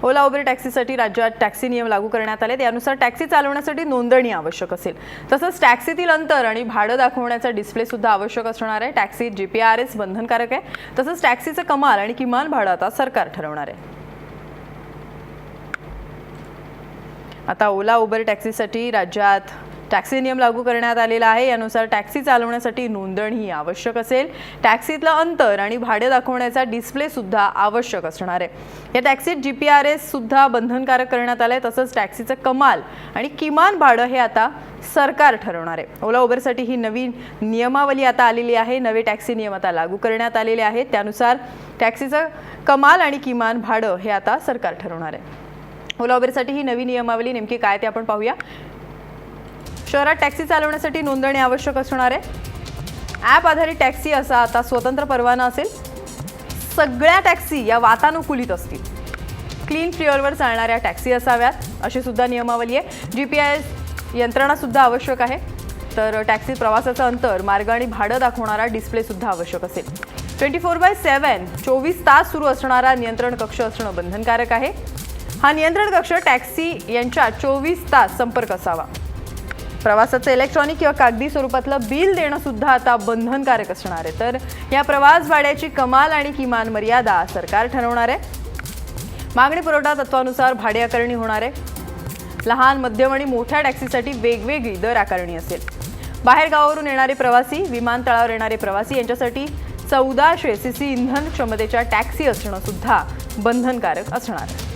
ओला Uber टॅक्सीसाठी राज्यात taxi नियम लागू करण्यात आले। त्यानुसार टॅक्सी चालवण्यासाठी नोंदणी आवश्यक असेल। तसंच टॅक्सीतील अंतर आणि भाडं दाखवण्याचा डिस्प्ले सुद्धा आवश्यक असणार आहे। टॅक्सीत जीपीआरएस बंधनकारक आहे। तसंच टॅक्सीचं कमाल आणि किमान भाडं आता सरकार ठरवणार आहे। आता ओला उबेर टॅक्सीसाठी राज्यात टॅक्सी नियम लागू करण्यात आलेला आहे। यानुसार टॅक्सी चालवण्यासाठी नोंदणी आवश्यक असेल। टॅक्सीतलं अंतर आणि भाडे दाखवण्याचा डिस्प्ले सुद्धा आवश्यक असणार आहे। या टॅक्सीत जीपीआरएस सुद्धा बंधनकारक करण्यात आले। तसंच टॅक्सीचं कमाल आणि किमान भाडं हे आता सरकार ठरवणार आहे। ओला उबेरसाठी ही नवीन नियमावली आता आलेली आहे। नवे टॅक्सी नियम आता लागू करण्यात आलेले आहेत। त्यानुसार टॅक्सीचं कमाल आणि किमान भाडं हे आता सरकार ठरवणार आहे। ओला उबेरसाठी ही नवी नियमावली नेमकी काय ते आपण पाहूया। शहरात टॅक्सी चालवण्यासाठी नोंदणी आवश्यक असणार आहे। ॲप आधारित टॅक्सी असा आता स्वतंत्र परवाना असेल। सगळ्या टॅक्सी या वातानुकूलित असतील। क्लीन फ्युएलवर चालणाऱ्या टॅक्सी असाव्यात अशी सुद्धा नियमावली आहे। जीपीआरएस यंत्रणा सुद्धा आवश्यक आहे। तर टॅक्सीत प्रवासाचं अंतर, मार्ग आणि भाडं दाखवणारा डिस्प्ले सुद्धा आवश्यक असेल। 24/7 24 तास सुरू असणारा नियंत्रण कक्ष असणं बंधनकारक आहे। हा नियंत्रण कक्ष टॅक्सी यांच्यात 24 तास संपर्क असावा। प्रवासाचं इलेक्ट्रॉनिक किंवा कागदी स्वरूपातलं बिल देणं सुद्धा आता बंधनकारक असणार आहे। तर या प्रवास भाड्याची कमाल आणि किमान मर्यादा सरकार ठरवणार आहे। मागणी पुरवठा तत्वानुसार भाडे आकारणी होणार आहे। लहान, मध्यम आणि मोठ्या टॅक्सीसाठी वेगवेगळी दर आकारणी असेल। बाहेर गावावरून येणारे प्रवासी, विमानतळावर येणारे प्रवासी यांच्यासाठी 1400 सीसी इंधन क्षमतेच्या टॅक्सी असणं सुद्धा बंधनकारक असणार आहे।